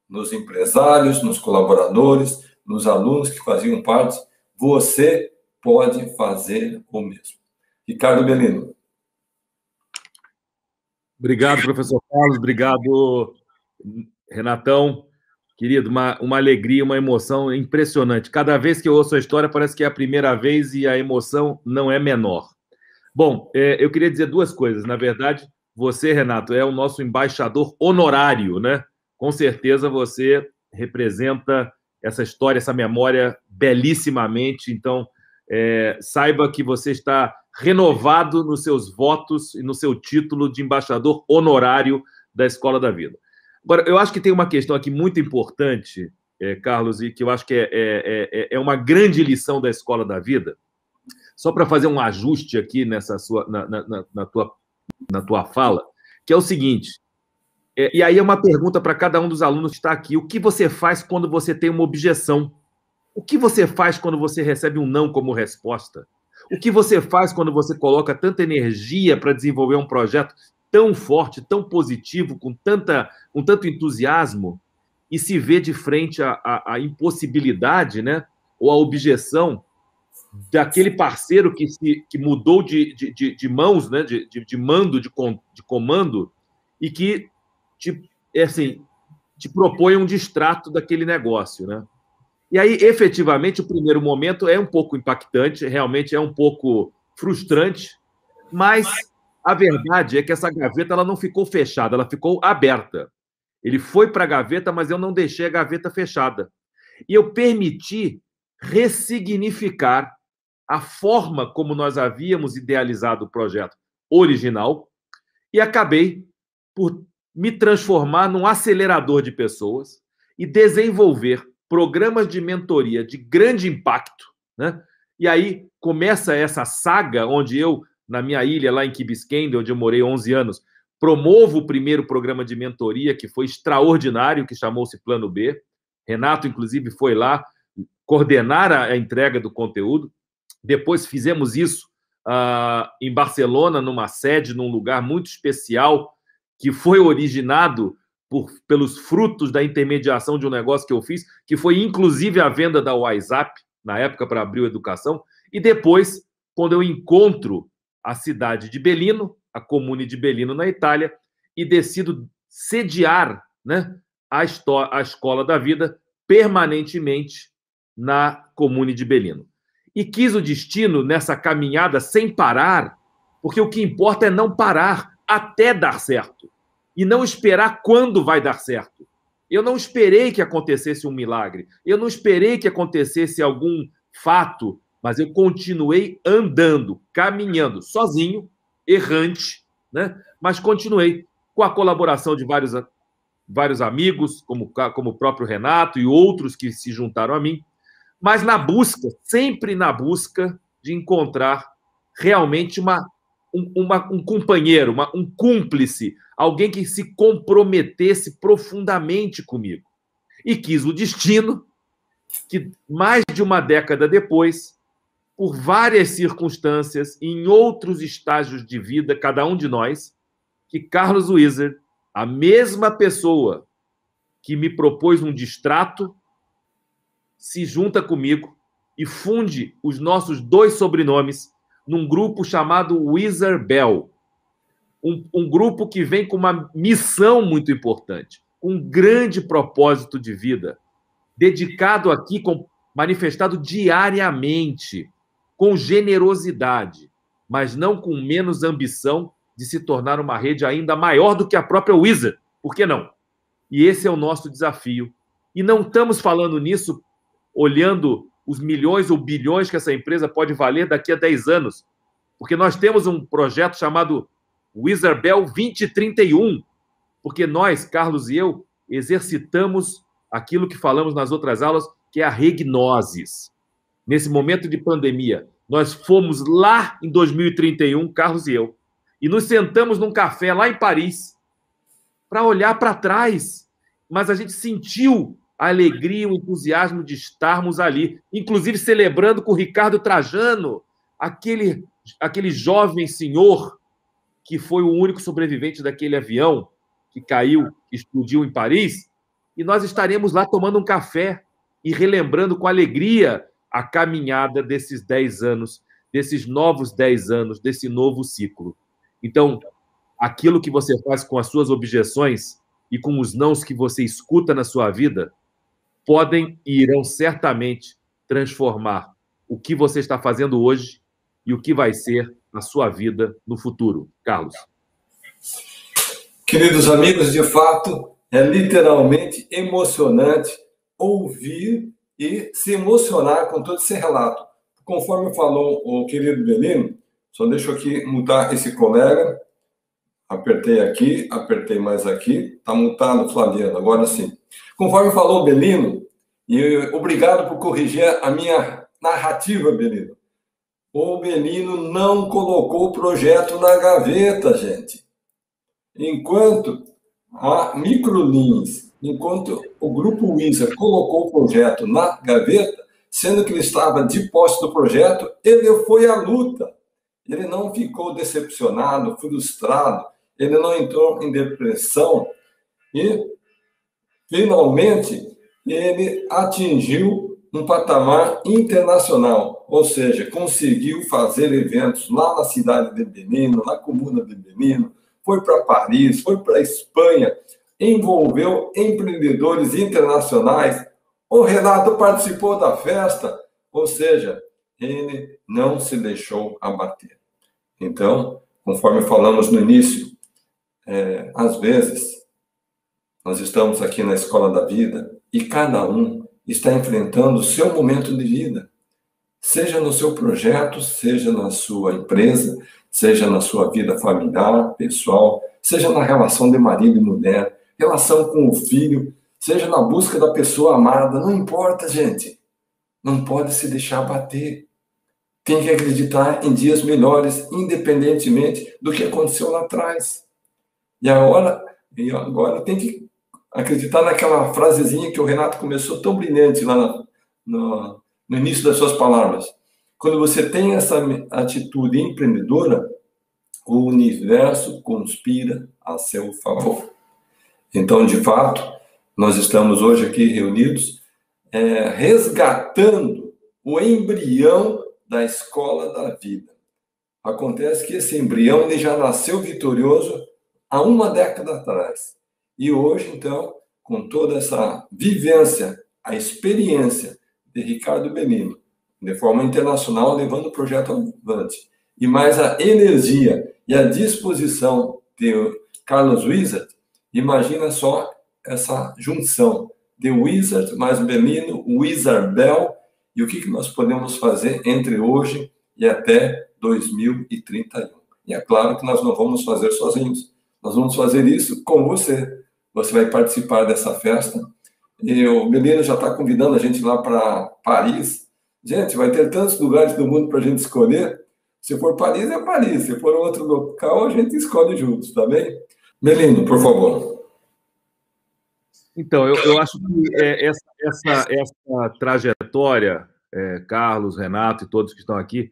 nos empresários, nos colaboradores, nos alunos que faziam parte, você pode fazer o mesmo. Ricardo Bellino. Obrigado, professor Carlos. Obrigado, Renatão. Querido, uma alegria, uma emoção impressionante. Cada vez que eu ouço a história, parece que é a primeira vez e a emoção não é menor. Bom, eu queria dizer duas coisas. Na verdade, você, Renato, é o nosso embaixador honorário, né? Com certeza você representa essa história, essa memória belíssimamente. Então, saiba que você está renovado nos seus votos e no seu título de embaixador honorário da Escola da Vida. Agora, eu acho que tem uma questão aqui muito importante, Carlos, e que eu acho que é uma grande lição da Escola da Vida, só para fazer um ajuste aqui nessa na tua fala, que é o seguinte, e aí é uma pergunta para cada um dos alunos que está aqui: o que você faz quando você tem uma objeção? O que você faz quando você recebe um não como resposta? O que você faz quando você coloca tanta energia para desenvolver um projeto tão forte, tão positivo, com tanto entusiasmo, e se vê de frente à impossibilidade, né, ou à objeção daquele parceiro que mudou de mãos, né, de mando, de comando, e que te propõe um distrato daquele negócio, né? E aí, efetivamente, o primeiro momento é um pouco impactante, realmente é um pouco frustrante, mas a verdade é que essa gaveta ela não ficou fechada, ela ficou aberta. Ele foi para a gaveta, mas eu não deixei a gaveta fechada. E eu permiti ressignificar a forma como nós havíamos idealizado o projeto original e acabei por me transformar num acelerador de pessoas e desenvolver programas de mentoria de grande impacto, né? E aí começa essa saga onde eu, na minha ilha, lá em Key Biscayne, onde eu morei 11 anos, promovo o primeiro programa de mentoria, que foi extraordinário, que chamou-se Plano B. Renato, inclusive, foi lá coordenar a entrega do conteúdo. Depois fizemos isso em Barcelona, numa sede, num lugar muito especial, que foi originado pelos frutos da intermediação de um negócio que eu fiz, que foi inclusive a venda da WhatsApp, na época, para Abril Educação. E depois, quando eu encontro a cidade de Belino, a comune de Belino, na Itália, e decido sediar, né, a Escola da Vida permanentemente na comune de Belino. E quis o destino nessa caminhada sem parar, porque o que importa é não parar até dar certo e não esperar quando vai dar certo. Eu não esperei que acontecesse um milagre, eu não esperei que acontecesse algum fato, mas eu continuei andando, caminhando, sozinho, errante, né? Mas continuei com a colaboração de vários amigos, como o próprio Renato e outros que se juntaram a mim, mas na busca, sempre na busca de encontrar realmente um companheiro, um cúmplice, alguém que se comprometesse profundamente comigo. E quis o destino que, mais de uma década depois, por várias circunstâncias, em outros estágios de vida, cada um de nós, que Carlos Wieser, a mesma pessoa que me propôs um distrato, se junta comigo e funde os nossos 2 sobrenomes num grupo chamado Wieser Bell. Um grupo que vem com uma missão muito importante, um grande propósito de vida, dedicado aqui, manifestado diariamente, com generosidade, mas não com menos ambição de se tornar uma rede ainda maior do que a própria Wizard. Por que não? E esse é o nosso desafio. E não estamos falando nisso olhando os milhões ou bilhões que essa empresa pode valer daqui a 10 anos, porque nós temos um projeto chamado Wizard Bell 2031, porque nós, Carlos e eu, exercitamos aquilo que falamos nas outras aulas, que é a regnosis. Nesse momento de pandemia, nós fomos lá em 2031, Carlos e eu, e nos sentamos num café lá em Paris para olhar para trás, mas a gente sentiu a alegria, o entusiasmo de estarmos ali, inclusive celebrando com o Ricardo Trajano, aquele jovem senhor que foi o único sobrevivente daquele avião que caiu, que explodiu em Paris, e nós estaremos lá tomando um café e relembrando com alegria a caminhada desses 10 anos, desses novos 10 anos, desse novo ciclo. Então, aquilo que você faz com as suas objeções e com os nãos que você escuta na sua vida podem e irão certamente transformar o que você está fazendo hoje e o que vai ser a sua vida no futuro. Carlos. Queridos amigos, de fato, é literalmente emocionante ouvir e se emocionar com todo esse relato. Conforme falou o querido Belino, só deixa eu aqui mutar esse colega. Apertei aqui, apertei mais aqui. Está mutado, Flaviano, agora sim. Conforme falou o Belino, e obrigado por corrigir a minha narrativa, Belino. O Belino não colocou o projeto na gaveta, gente. Enquanto a Microlins, enquanto o Grupo Wizard colocou o projeto na gaveta, sendo que ele estava de posse do projeto, ele foi à luta. Ele não ficou decepcionado, frustrado, ele não entrou em depressão e, finalmente, ele atingiu um patamar internacional, ou seja, conseguiu fazer eventos lá na cidade de Belino, na comuna de Belino, foi para Paris, foi para a Espanha, envolveu empreendedores internacionais. O Renato participou da festa, ou seja, ele não se deixou abater. Então, conforme falamos no início, às vezes, nós estamos aqui na escola da vida e cada um está enfrentando o seu momento de vida, seja no seu projeto, seja na sua empresa, seja na sua vida familiar, pessoal, seja na relação de marido e mulher, relação com o filho, seja na busca da pessoa amada, não importa, gente. Não pode se deixar abater. Tem que acreditar em dias melhores, independentemente do que aconteceu lá atrás. E agora tem que acreditar naquela frasezinha que o Renato começou tão brilhante lá no início das suas palavras. Quando você tem essa atitude empreendedora, o universo conspira a seu favor. Então, de fato, nós estamos hoje aqui reunidos resgatando o embrião da escola da vida. Acontece que esse embrião ele já nasceu vitorioso há uma década atrás. E hoje, então, com toda essa vivência, a experiência de Ricardo Belino, de forma internacional, levando o projeto avante, e mais a energia e a disposição de Carlos Wizard, imagina só essa junção de Wizard mais Belino, Wizard Bell, e o que nós podemos fazer entre hoje e até 2031. E é claro que nós não vamos fazer sozinhos. Nós vamos fazer isso com você. Você vai participar dessa festa. E o Belino já está convidando a gente lá para Paris. Gente, vai ter tantos lugares do mundo para a gente escolher. Se for Paris, é Paris. Se for outro local, a gente escolhe juntos, tá bem? Belino, por favor. Então, eu acho que essa trajetória, Carlos, Renato e todos que estão aqui,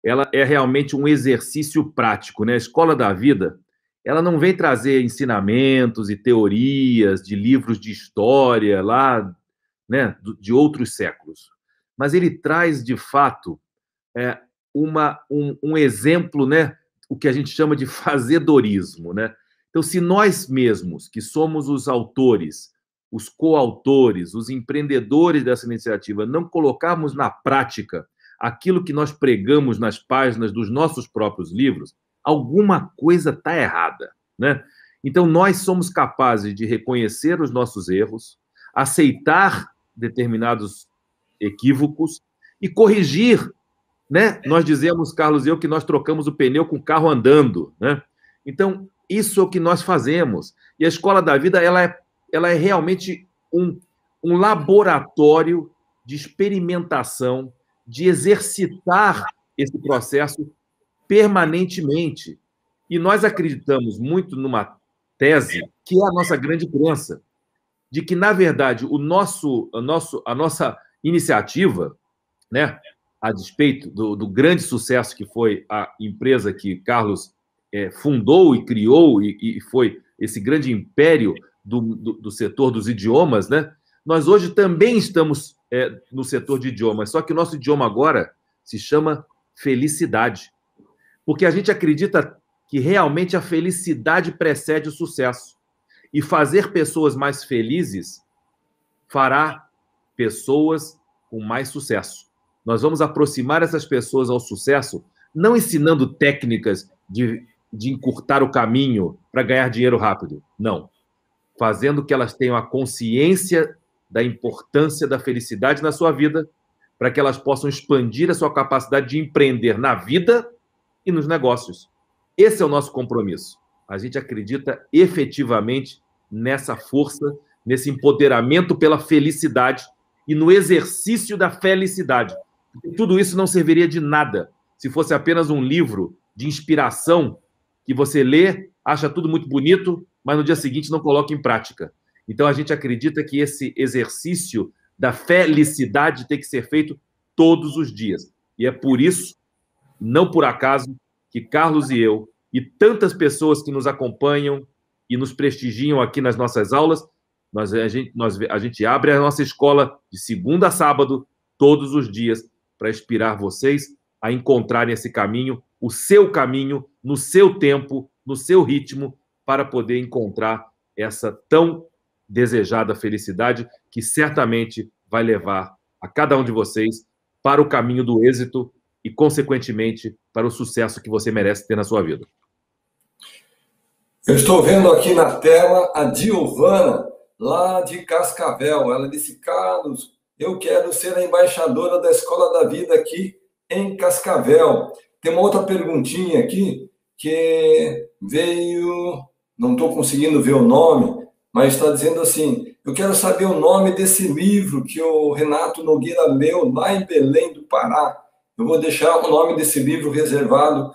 ela é realmente um exercício prático, né? A Escola da Vida, ela não vem trazer ensinamentos e teorias de livros de história lá, né, de outros séculos, mas ele traz, de fato, um exemplo, né, o que a gente chama de fazedorismo, né? Então, se nós mesmos, que somos os autores, os coautores, os empreendedores dessa iniciativa, não colocarmos na prática aquilo que nós pregamos nas páginas dos nossos próprios livros, alguma coisa está errada, né? Então, nós somos capazes de reconhecer os nossos erros, aceitar determinados equívocos e corrigir, né? Nós dizemos, Carlos e eu, que nós trocamos o pneu com o carro andando, né? Então, isso é o que nós fazemos. E a Escola da Vida, ela é realmente um laboratório de experimentação, de exercitar esse processo permanentemente. E nós acreditamos muito numa tese, que é a nossa grande crença, de que, na verdade, a nossa iniciativa, né, a despeito do grande sucesso que foi a empresa que Carlos fundou e criou, e foi esse grande império do setor dos idiomas, né? Nós hoje também estamos no setor de idiomas, só que o nosso idioma agora se chama felicidade. Porque a gente acredita que realmente a felicidade precede o sucesso. E fazer pessoas mais felizes fará pessoas com mais sucesso. Nós vamos aproximar essas pessoas ao sucesso, não ensinando técnicas de encurtar o caminho para ganhar dinheiro rápido. Não. Fazendo que elas tenham a consciência da importância da felicidade na sua vida, para que elas possam expandir a sua capacidade de empreender na vida e nos negócios. Esse é o nosso compromisso. A gente acredita efetivamente nessa força, nesse empoderamento pela felicidade e no exercício da felicidade. E tudo isso não serviria de nada se fosse apenas um livro de inspiração que você lê, acha tudo muito bonito, mas no dia seguinte não coloca em prática. Então, a gente acredita que esse exercício da felicidade tem que ser feito todos os dias. E é por isso, não por acaso, que Carlos e eu, e tantas pessoas que nos acompanham e nos prestigiam aqui nas nossas aulas, a gente abre a nossa escola de segunda a sábado, todos os dias, para inspirar vocês a encontrarem esse caminho, o seu caminho, no seu tempo, no seu ritmo, para poder encontrar essa tão desejada felicidade que certamente vai levar a cada um de vocês para o caminho do êxito e, consequentemente, para o sucesso que você merece ter na sua vida. Eu estou vendo aqui na tela a Giovana, lá de Cascavel. Ela disse: Carlos, eu quero ser a embaixadora da Escola da Vida aqui em Cascavel. Tem uma outra perguntinha aqui que veio, não estou conseguindo ver o nome, mas está dizendo assim: eu quero saber o nome desse livro que o Renato Nogueira leu lá em Belém do Pará. Eu vou deixar o nome desse livro reservado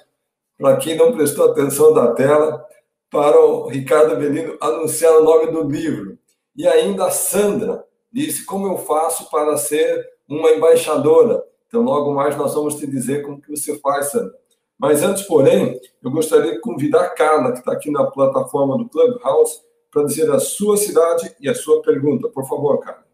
para quem não prestou atenção da tela, para o Ricardo Belino anunciar o nome do livro. E ainda a Sandra disse: como eu faço para ser uma embaixadora? Então, logo mais nós vamos te dizer como que você faz, Sandra. Mas antes, porém, eu gostaria de convidar a Carla, que está aqui na plataforma do Clubhouse, para dizer a sua cidade e a sua pergunta. Por favor, Carla.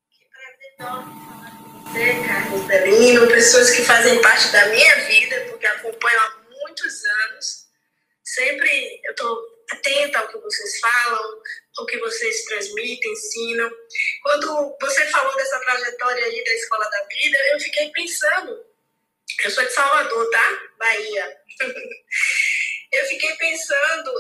Que prazer enorme falar com você, Carlos Belino, pessoas que fazem parte da minha vida, porque acompanho há muitos anos. Sempre eu estou atenta ao que vocês falam, ao que vocês transmitem, ensinam. Quando você falou dessa trajetória aí da Escola da Vida, eu fiquei pensando, eu sou de Salvador, tá? Bahia. Eu fiquei pensando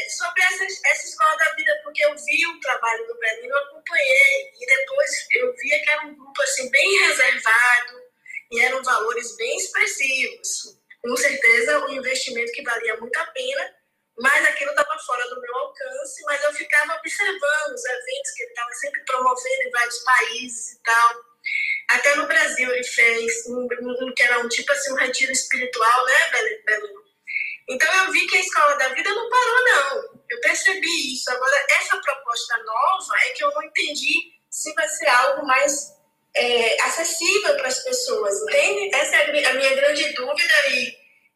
sobre essa Escola da Vida, porque eu vi o trabalho do Belino, eu acompanhei, e depois eu via que era um grupo assim, bem reservado, e eram valores bem expressivos. Com certeza, um investimento que valia muito a pena, mas aquilo estava fora do meu alcance, mas eu ficava observando os eventos que ele estava sempre promovendo em vários países e tal. Até no Brasil ele fez um que era um tipo assim, um retiro espiritual, né, Belino? Então eu vi que a Escola da Vida não parou, não. Eu percebi isso. Agora, essa proposta nova é que eu não entendi se vai ser algo mais acessível para as pessoas, entende? Essa é a minha grande dúvida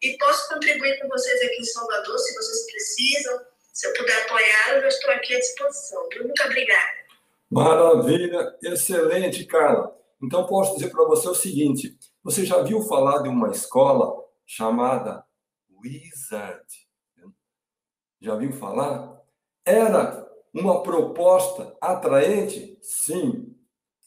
e posso contribuir com vocês aqui em Salvador, se vocês precisam. Se eu puder apoiar, eu estou aqui à disposição. Muito obrigada. Maravilha, excelente, Carla. Então, posso dizer para você o seguinte: você já viu falar de uma escola chamada Wizard? Já viu falar? Era uma proposta atraente? Sim.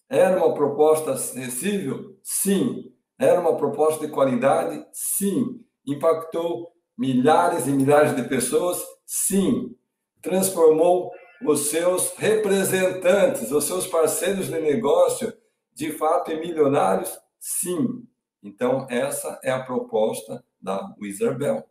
Era uma proposta acessível? Sim. Era uma proposta de qualidade? Sim. Impactou milhares e milhares de pessoas? Sim. Transformou os seus representantes, os seus parceiros de negócio, de fato, em milionários? Sim. Então, essa é a proposta da Wizard Bell.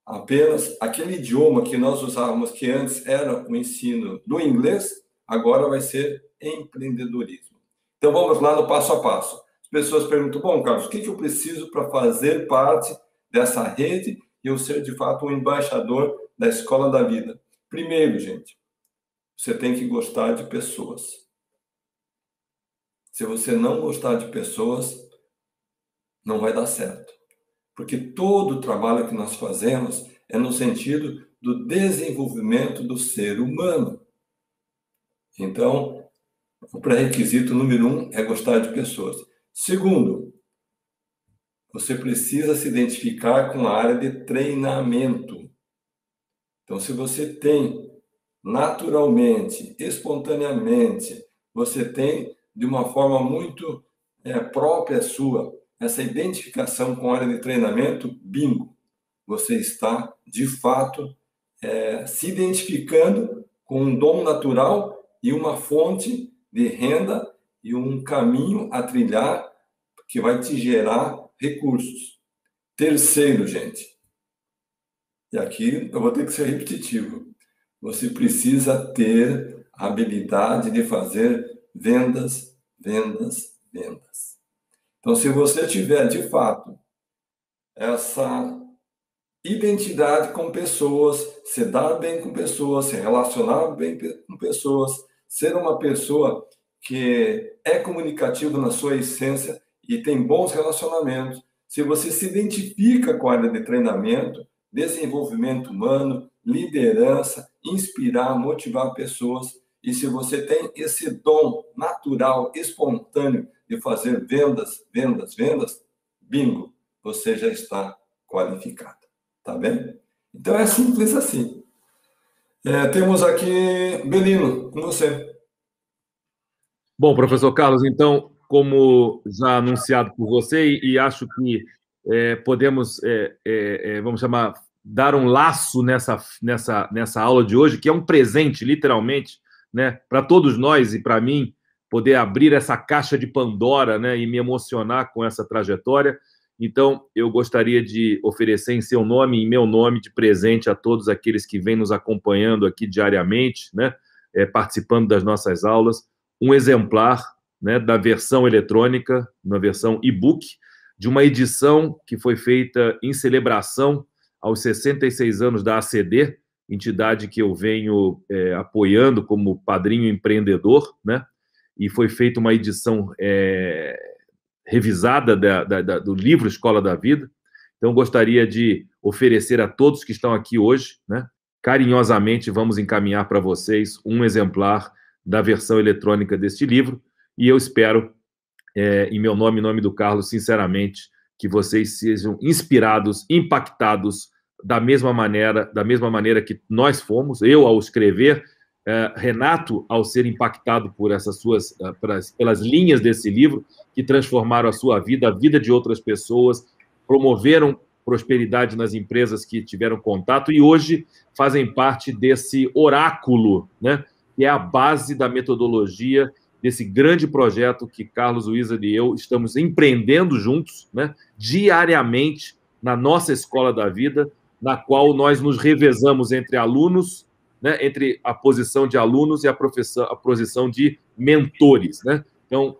Apenas aquele idioma que nós usávamos, que antes era o ensino do inglês, agora vai ser empreendedorismo. Então, vamos lá no passo a passo. As pessoas perguntam, bom, Carlos, o que eu preciso para fazer parte dessa rede e eu ser, de fato, um embaixador da Escola da Vida? Primeiro, gente, você tem que gostar de pessoas. Se você não gostar de pessoas, não vai dar certo. Porque todo o trabalho que nós fazemos é no sentido do desenvolvimento do ser humano. Então, o pré-requisito número 1 é gostar de pessoas. Segundo, você precisa se identificar com a área de treinamento. Então, se você tem naturalmente, espontaneamente, você tem de uma forma muito própria sua, essa identificação com a área de treinamento, bingo, você está, de fato, se identificando com um dom natural e uma fonte de renda e um caminho a trilhar que vai te gerar recursos. Terceiro, gente, e aqui eu vou ter que ser repetitivo, você precisa ter a habilidade de fazer vendas, vendas, vendas. Então, se você tiver, de fato, essa identidade com pessoas, se dar bem com pessoas, se relacionar bem com pessoas, ser uma pessoa que é comunicativa na sua essência e tem bons relacionamentos, se você se identifica com a área de treinamento, desenvolvimento humano, liderança, inspirar, motivar pessoas, e se você tem esse dom natural, espontâneo de fazer vendas, vendas, vendas, bingo, você já está qualificado. Tá bem? Então é simples assim. Temos aqui Belino, com você. Bom, professor Carlos, então, como já anunciado por você, e acho que podemos, vamos chamar, dar um laço nessa aula de hoje, que é um presente, literalmente, né, para todos nós e para mim, poder abrir essa caixa de Pandora, né, e me emocionar com essa trajetória. Então, eu gostaria de oferecer em seu nome e em meu nome de presente a todos aqueles que vêm nos acompanhando aqui diariamente, né, participando das nossas aulas, um exemplar, né, da versão eletrônica, uma versão e-book, de uma edição que foi feita em celebração aos 66 anos da ACD, entidade que eu venho apoiando como padrinho empreendedor, né, e foi feita uma edição revisada do livro Escola da Vida. Então, gostaria de oferecer a todos que estão aqui hoje, né, carinhosamente vamos encaminhar para vocês um exemplar da versão eletrônica deste livro, e eu espero, em meu nome e em nome do Carlos, sinceramente, que vocês sejam inspirados, impactados da mesma maneira que nós fomos, eu ao escrever, Renato ao ser impactado por pelas linhas desse livro, que transformaram a sua vida, a vida de outras pessoas, promoveram prosperidade nas empresas que tiveram contato e hoje fazem parte desse oráculo, né, que é a base da metodologia desse grande projeto que Carlos Wizard e eu estamos empreendendo juntos, né, diariamente na nossa Escola da Vida, na qual nós nos revezamos entre alunos, né, entre a posição de alunos e a posição de mentores, né? Então,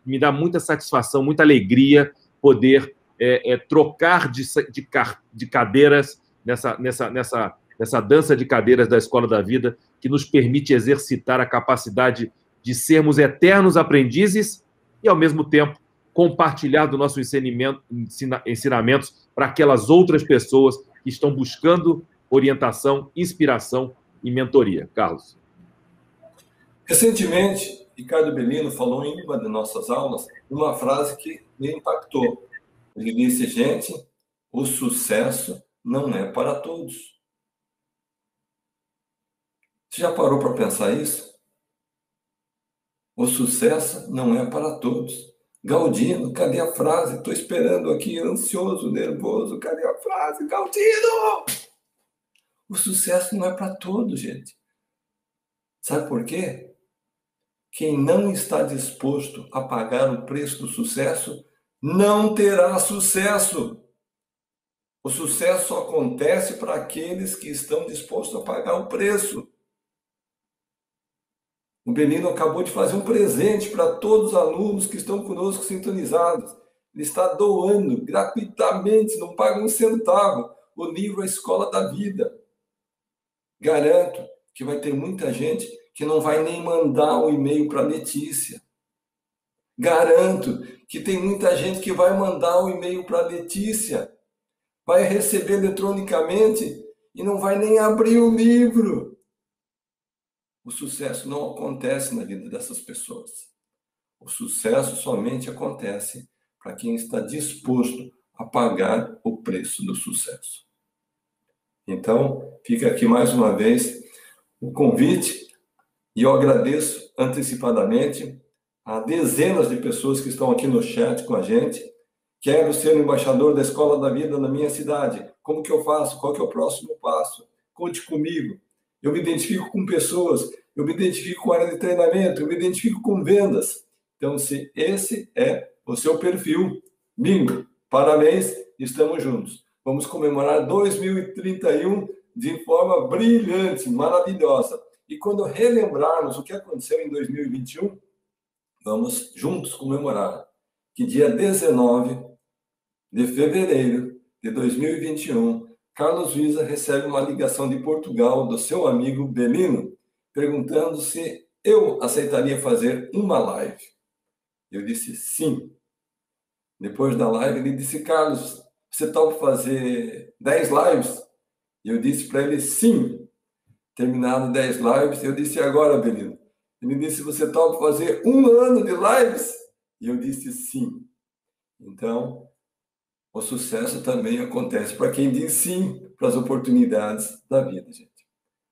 me dá muita satisfação, muita alegria poder trocar de cadeiras nessa dança de cadeiras da Escola da Vida, que nos permite exercitar a capacidade de sermos eternos aprendizes e, ao mesmo tempo, compartilhar do nosso ensinamentos para aquelas outras pessoas que estão buscando orientação, inspiração e mentoria. Carlos. Recentemente, Ricardo Belino falou em uma de nossas aulas uma frase que me impactou. Ele disse, gente, o sucesso não é para todos. Você já parou para pensar isso? O sucesso não é para todos. Galdino, cadê a frase? Estou esperando aqui, ansioso, nervoso. Cadê a frase? Galdino! O sucesso não é para todos, gente. Sabe por quê? Quem não está disposto a pagar o preço do sucesso não terá sucesso. O sucesso só acontece para aqueles que estão dispostos a pagar o preço. O Belino acabou de fazer um presente para todos os alunos que estão conosco sintonizados. Ele está doando gratuitamente, não paga um centavo, o livro A Escola da Vida. Garanto que vai ter muita gente que não vai nem mandar o e-mail para a Letícia. Garanto que tem muita gente que vai mandar o e-mail para a Letícia, vai receber eletronicamente e não vai nem abrir o livro. O sucesso não acontece na vida dessas pessoas. O sucesso somente acontece para quem está disposto a pagar o preço do sucesso. Então, fica aqui mais uma vez o convite e eu agradeço antecipadamente a dezenas de pessoas que estão aqui no chat com a gente. Quero ser o embaixador da Escola da Vida na minha cidade. Como que eu faço? Qual que é o próximo passo? Conte comigo. Eu me identifico com pessoas, eu me identifico com área de treinamento, eu me identifico com vendas. Então, se esse é o seu perfil, bingo, parabéns, estamos juntos. Vamos comemorar 2031 de forma brilhante, maravilhosa. E quando relembrarmos o que aconteceu em 2021, vamos juntos comemorar que dia 19 de fevereiro de 2021, Carlos Visa recebe uma ligação de Portugal do seu amigo Belino, perguntando se eu aceitaria fazer uma live. Eu disse sim. Depois da live, ele disse, Carlos, você topa fazer 10 lives? E eu disse para ele sim. Terminado 10 lives, eu disse agora, Belino. Ele disse, você topa fazer 1 ano de lives? E eu disse sim. Então, o sucesso também acontece para quem diz sim para as oportunidades da vida, gente.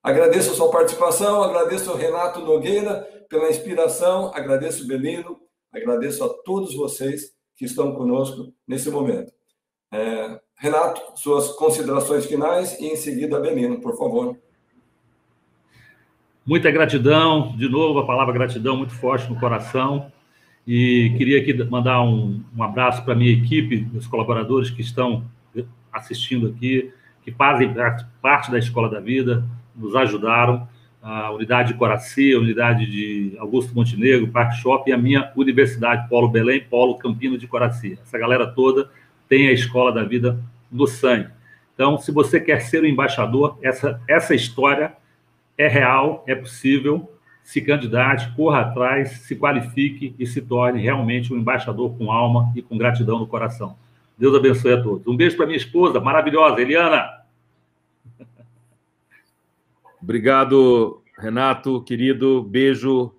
Agradeço a sua participação, agradeço ao Renato Nogueira pela inspiração, agradeço o Belino, agradeço a todos vocês que estão conosco nesse momento. Renato, suas considerações finais e em seguida Belino, por favor. Muita gratidão, de novo a palavra gratidão muito forte no coração. E queria aqui mandar um abraço para a minha equipe, os colaboradores que estão assistindo aqui, que fazem parte da Escola da Vida, nos ajudaram, a Unidade de Coraci, a Unidade de Augusto Montenegro, Parque Shopping e a minha Universidade, Polo Belém, Polo Campino de Coraci. Essa galera toda tem a Escola da Vida no sangue. Então, se você quer ser o embaixador, essa história é real, é possível. Se candidate, corra atrás, se qualifique e se torne realmente um embaixador com alma e com gratidão no coração. Deus abençoe a todos. Um beijo para minha esposa, maravilhosa, Eliana. Obrigado, Renato, querido. Beijo,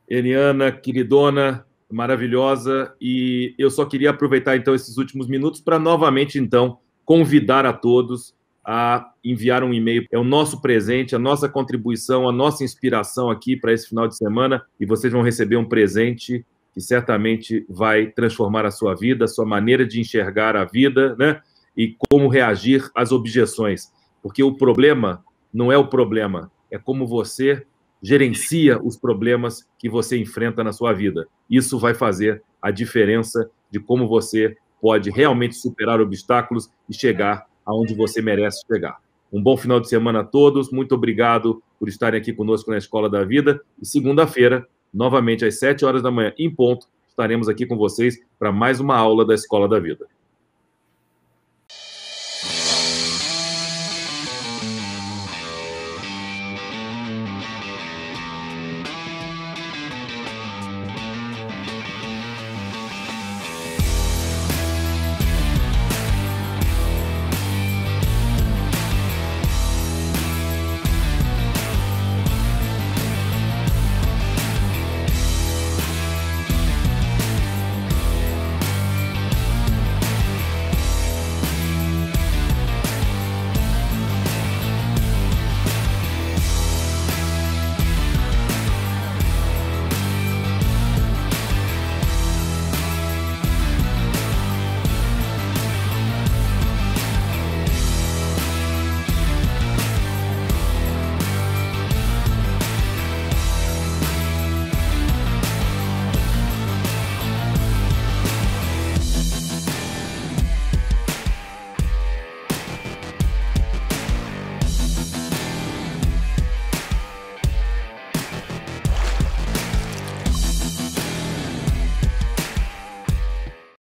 Eliana, queridona, maravilhosa. E eu só queria aproveitar, então, esses últimos minutos para novamente, então, convidar a todos a enviar um e-mail. É o nosso presente, a nossa contribuição, a nossa inspiração aqui para esse final de semana, e vocês vão receber um presente que certamente vai transformar a sua vida, a sua maneira de enxergar a vida, né? E como reagir às objeções. Porque o problema não é o problema, é como você gerencia os problemas que você enfrenta na sua vida. Isso vai fazer a diferença de como você pode realmente superar obstáculos e chegar aonde você merece chegar. Um bom final de semana a todos. Muito obrigado por estarem aqui conosco na Escola da Vida. E segunda-feira, novamente às 7 horas da manhã, em ponto, estaremos aqui com vocês para mais uma aula da Escola da Vida.